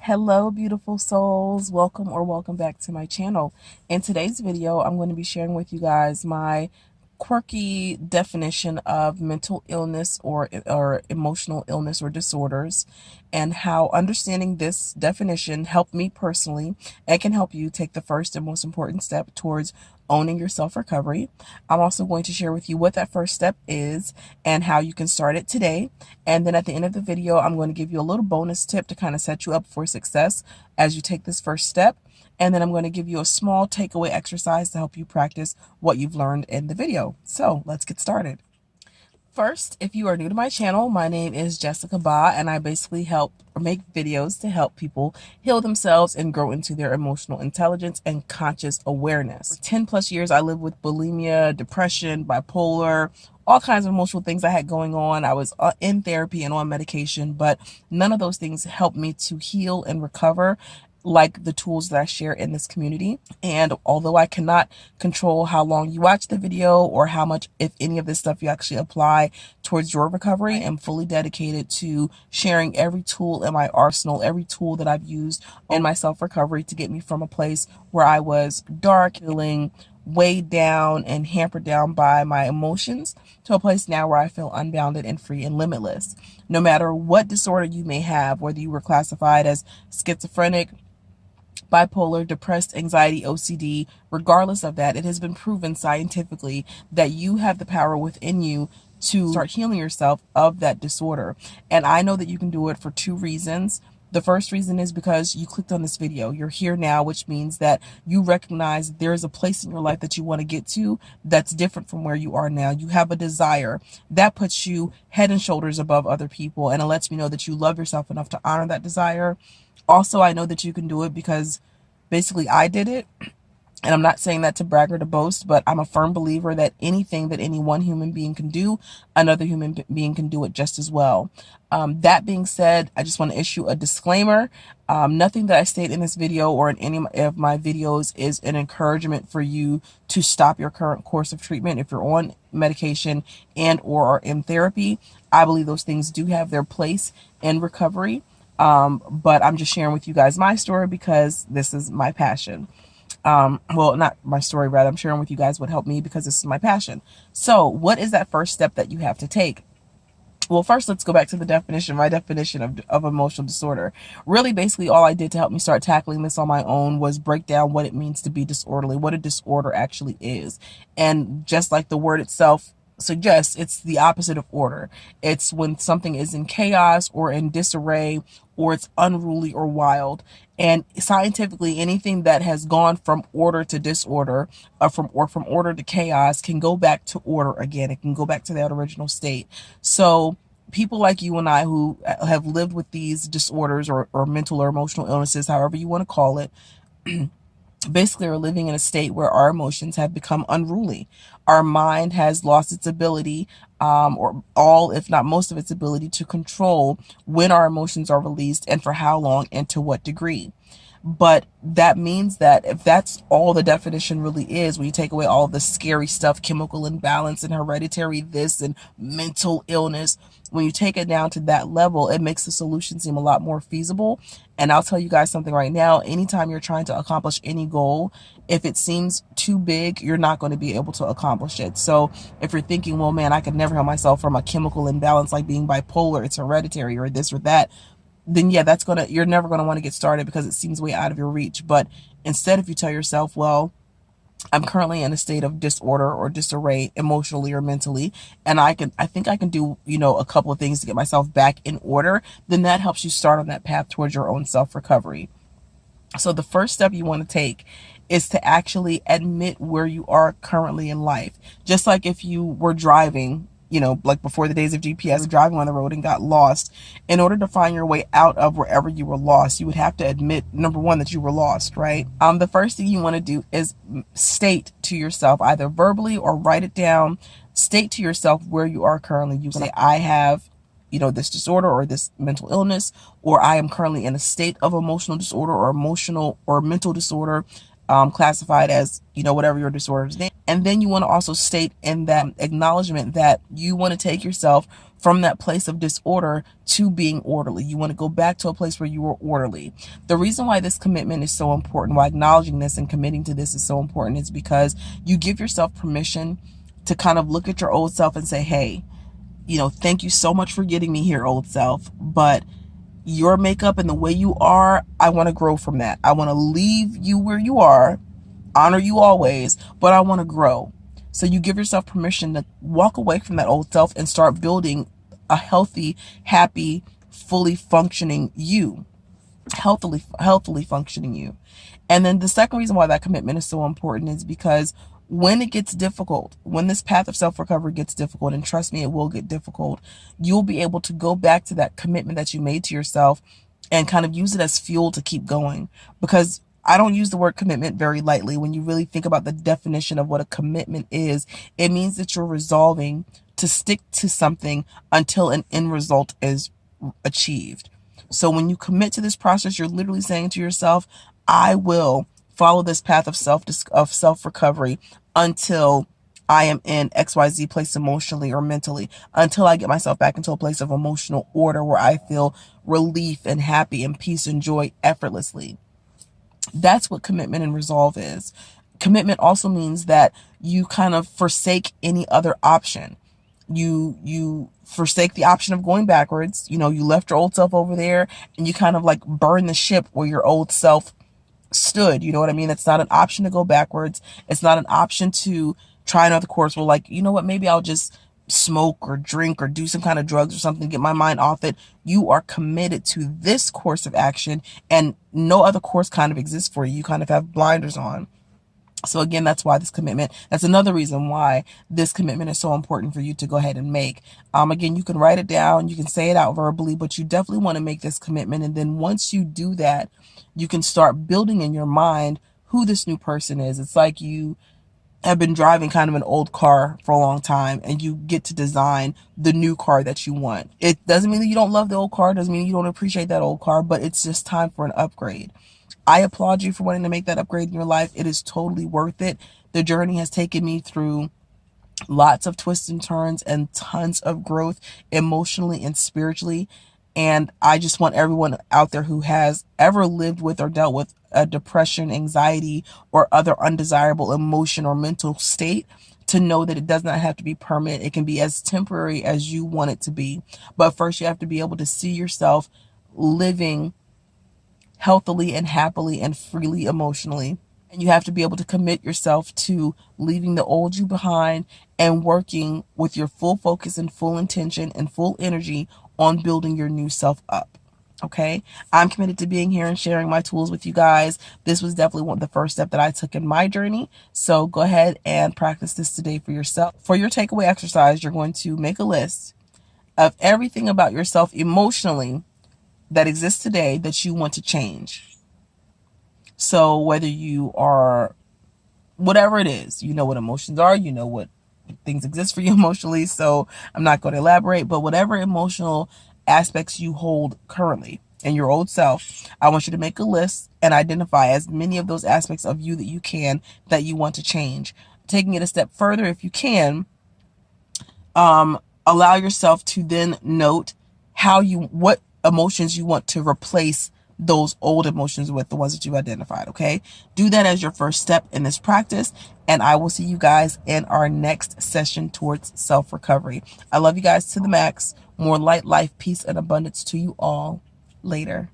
Hello, beautiful souls. Welcome back to my channel. In today's video, I'm going to be sharing with you guys my quirky definition of mental illness or emotional illness or disorders, and how understanding this definition helped me personally and can help you take the first and most important step towards owning your self-recovery. I'm also going to share with you what that first step is and how you can start it today. And then at the end of the video, I'm going to give you a little bonus tip to kind of set you up for success as you take this first step. And then I'm going to give you a small takeaway exercise to help you practice what you've learned in the video. So let's get started. First, if you are new to my channel, my name is Jessica Ba, and I basically make videos to help people heal themselves and grow into their emotional intelligence and conscious awareness. For 10 plus years, I lived with bulimia, depression, bipolar, all kinds of emotional things I had going on. I was in therapy and on medication, but none of those things helped me to heal and recover like the tools that I share in this community. And although I cannot control how long you watch the video or how much, if any of this stuff you actually apply towards your recovery, I am fully dedicated to sharing every tool in my arsenal, every tool that I've used in my self-recovery to get me from a place where I was dark, feeling weighed down and hampered down by my emotions, to a place now where I feel unbounded and free and limitless. No matter what disorder you may have, whether you were classified as schizophrenic, bipolar, depressed, anxiety, OCD, regardless of that, it has been proven scientifically that you have the power within you to start healing yourself of that disorder. And I know that you can do it for two reasons. The first reason is because you clicked on this video. You're here now, which means that you recognize there's a place in your life that you want to get to that's different from where you are now. You have a desire that puts you head and shoulders above other people, and it lets me know that you love yourself enough to honor that desire. Also, I know that you can do it because basically I did it. And I'm not saying that to brag or to boast, but I'm a firm believer that anything that any one human being can do, another human being can do it just as well. That being said, I just want to issue a disclaimer. Nothing that I state in this video or in any of my videos is an encouragement for you to stop your current course of treatment if you're on medication and or are in therapy. I believe those things do have their place in recovery. But I'm just sharing with you guys my story because this is my passion. Well, not my story, rather, I'm sharing with you guys what helped me because this is my passion. So what is that first step that you have to take? Well, first, let's go back to the definition, my definition of emotional disorder. Really, basically, all I did to help me start tackling this on my own was break down what it means to be disorderly, what a disorder actually is. And just like the word itself suggests, it's the opposite of order. It's when something is in chaos or in disarray, or it's unruly or wild. And scientifically, anything that has gone from order to disorder, from order to chaos, can go back to order again. It can go back to that original state. So people like you and I who have lived with these disorders or mental or emotional illnesses, however you want to call it, basically are living in a state where our emotions have become unruly. Our mind has lost its ability, or all, if not most of its ability, to control when our emotions are released and for how long and to what degree. But that means that if that's all the definition really is, when you take away all the scary stuff, chemical imbalance and hereditary this and mental illness, when you take it down to that level, it makes the solution seem a lot more feasible. And I'll tell you guys something right now, anytime you're trying to accomplish any goal, if it seems too big, you're not going to be able to accomplish it. So if you're thinking, well, man, I could never heal myself from a chemical imbalance like being bipolar, it's hereditary or this or that, then yeah, you're never going to want to get started because it seems way out of your reach. But instead, if you tell yourself, well, I'm currently in a state of disorder or disarray emotionally or mentally, and I think I can do, a couple of things to get myself back in order, then that helps you start on that path towards your own self-recovery. So the first step you want to take is to actually admit where you are currently in life. Just like if you were driving, like before the days of GPS, driving on the road and got lost. In order to find your way out of wherever you were lost, you would have to admit, number one, that you were lost, right? The first thing you want to do is state to yourself, either verbally or write it down, state to yourself where you are currently. You say, I have this disorder or this mental illness, or I am currently in a state of emotional disorder or emotional or mental disorder, classified as, whatever your disorder's name. And then you want to also state in that acknowledgement that you want to take yourself from that place of disorder to being orderly. You want to go back to a place where you were orderly. The reason why this commitment is so important, why acknowledging this and committing to this is so important, is because you give yourself permission to kind of look at your old self and say, hey, thank you so much for getting me here, old self, but your makeup and the way you are, I want to grow from that. I want to leave you where you are, honor you always, but I want to grow. So you give yourself permission to walk away from that old self and start building a healthy, happy, fully functioning you, healthily functioning you. And then the second reason why that commitment is so important is because when it gets difficult, when this path of self-recovery gets difficult, and trust me, it will get difficult, you'll be able to go back to that commitment that you made to yourself and kind of use it as fuel to keep going. Because I don't use the word commitment very lightly. When you really think about the definition of what a commitment is, it means that you're resolving to stick to something until an end result is achieved. So when you commit to this process, you're literally saying to yourself, I will follow this path of self-recovery until I am in XYZ place emotionally or mentally, until I get myself back into a place of emotional order where I feel relief and happy and peace and joy effortlessly. That's what commitment and resolve is. Commitment also means that you kind of forsake any other option. You forsake the option of going backwards. You left your old self over there and you kind of like burn the ship where your old self stood. You know what I mean? It's not an option to go backwards. It's not an option to try another course. Well, like, you know what? Maybe I'll just smoke or drink or do some kind of drugs or something, get my mind off it. You are committed to this course of action and no other course kind of exists for you. You kind of have blinders on. So again, that's why that's another reason why this commitment is so important for you to go ahead and make. Again, you can write it down, you can say it out verbally, but you definitely want to make this commitment. And then once you do that, you can start building in your mind who this new person is. It's like you have been driving kind of an old car for a long time and you get to design the new car that you want. It doesn't mean that you don't love the old car, it doesn't mean you don't appreciate that old car, but it's just time for an upgrade. I applaud you for wanting to make that upgrade in your life. It is totally worth it. The journey has taken me through lots of twists and turns and tons of growth emotionally and spiritually. And I just want everyone out there who has ever lived with or dealt with a depression, anxiety, or other undesirable emotion or mental state to know that it does not have to be permanent. It can be as temporary as you want it to be. But first, you have to be able to see yourself living healthily and happily and freely emotionally. And you have to be able to commit yourself to leaving the old you behind and working with your full focus and full intention and full energy on building your new self up. Okay, I'm committed to being here and sharing my tools with you guys. This was definitely the first step that I took in my journey. So go ahead and practice this today for yourself. For your takeaway exercise, you're going to make a list of everything about yourself emotionally that exists today that you want to change. So whether you are, whatever it is, you know what emotions are, you know what things exist for you emotionally. So I'm not going to elaborate, but whatever emotional aspects you hold currently in your old self, I want you to make a list and identify as many of those aspects of you that you can, that you want to change. Taking it a step further, if you can, allow yourself to then note what emotions you want to replace those old emotions with, the ones that you identified. Okay, do that as your first step in this practice, and I will see you guys in our next session towards self-recovery. I love you guys to the max. More light, life, peace, and abundance to you all. Later.